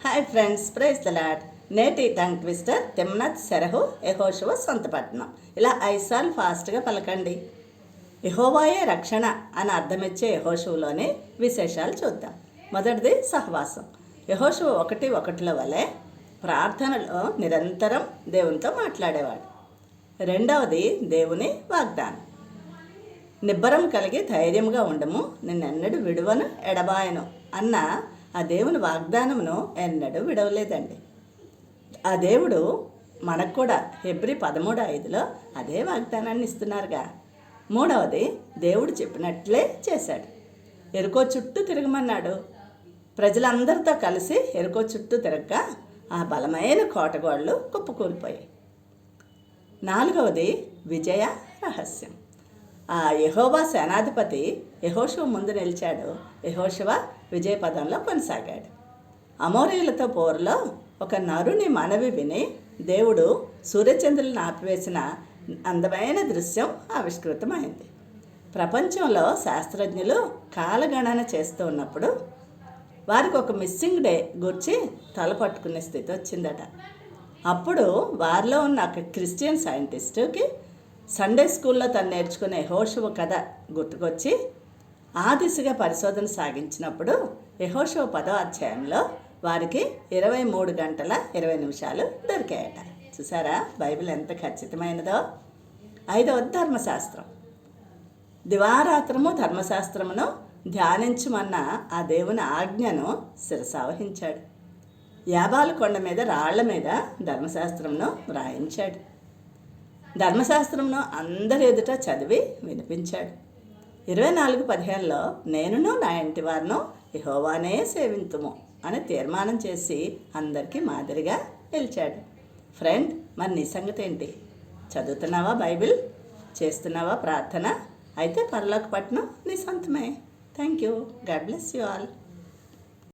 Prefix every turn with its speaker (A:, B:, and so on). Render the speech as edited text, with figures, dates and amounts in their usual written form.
A: Hi friends, praise the Lord. నేటి tongue twister Timnath Serah యెహోషువ సొంత పట్టణం. ఇలా 5 సార్లు ఫాస్ట్గా పలకండి. యెహోవాయే రక్షణ అని అర్థమిచ్చే యెహోషువలోని విశేషాలు చూద్దాం. మొదటిది సహవాసం. యెహోషువ 1:1 వలె ప్రార్థనలో నిరంతరం దేవునితో మాట్లాడేవాడు. రెండవది దేవుని వాగ్దానం. నిబ్బరం కలిగి ధైర్యంగా ఉండము, నిన్నెన్నడూ విడువను ఎడబాయను అన్న ఆ దేవుని వాగ్దానమును ఎన్నడూ విడవలేదండి. ఆ దేవుడు మనకు కూడా హెబ్రీ 13:5 అదే వాగ్దానాన్ని ఇస్తున్నారుగా. మూడవది, దేవుడు చెప్పినట్లే చేశాడు. ఎరుకో చుట్టూ తిరగమన్నాడు. ప్రజలందరితో కలిసి ఎరుకో చుట్టూ తిరగగా ఆ బలమైన కోటగోళ్ళు కుప్పకూలిపోయాయి. నాలుగవది, విజయ రహస్యం. ఆ యెహోవా సేనాధిపతి యెహోషువ ముందు నిలిచాడు. యెహోషువ విజయపదంలో కొనసాగాడు. అమోరీయులతో పోరులో ఒక నరుని మనవి విని దేవుడు సూర్యచంద్రులను ఆపివేసిన అందమైన దృశ్యం ఆవిష్కృతమైంది. ప్రపంచంలో శాస్త్రజ్ఞులు కాలగణన చేస్తూ ఉన్నప్పుడు వారికి ఒక మిస్సింగ్ డే గురించి తలపట్టుకునే స్థితి వచ్చిందట. అప్పుడు వారిలో ఉన్న ఒక క్రిస్టియన్ సైంటిస్టుకి సండే స్కూల్లో తను నేర్చుకునే యెహోషువ కథ గుర్తుకొచ్చి ఆ దిశగా పరిశోధన సాగించినప్పుడు యెహోషువ 10వ అధ్యాయంలో వారికి 23 గంటల 20 నిమిషాలు దొరికాయట. చూసారా బైబిల్ ఎంత ఖచ్చితమైనదో. 5వది ధర్మశాస్త్రం. దివారాత్రము ధర్మశాస్త్రమును ధ్యానించమన్న ఆ దేవుని ఆజ్ఞను శిరసావహించాడు. యాబాలు కొండ మీద రాళ్ల మీద ధర్మశాస్త్రమును వ్రాయించాడు. ధర్మశాస్త్రంను అందరి ఎదుట చదివి వినిపించాడు. 24:15 నేనును నా ఇంటి వారిను యెహోవానే సేవింతుము అని తీర్మానం చేసి అందరికీ మాదిరిగా నిలిచాడు. ఫ్రెండ్, మరి నీ సంగతి ఏంటి? చదువుతున్నావా బైబిల్? చేస్తున్నావా ప్రార్థన? అయితే పరలోక పట్టణం నీ సొంతమే. Thank you. God bless you all.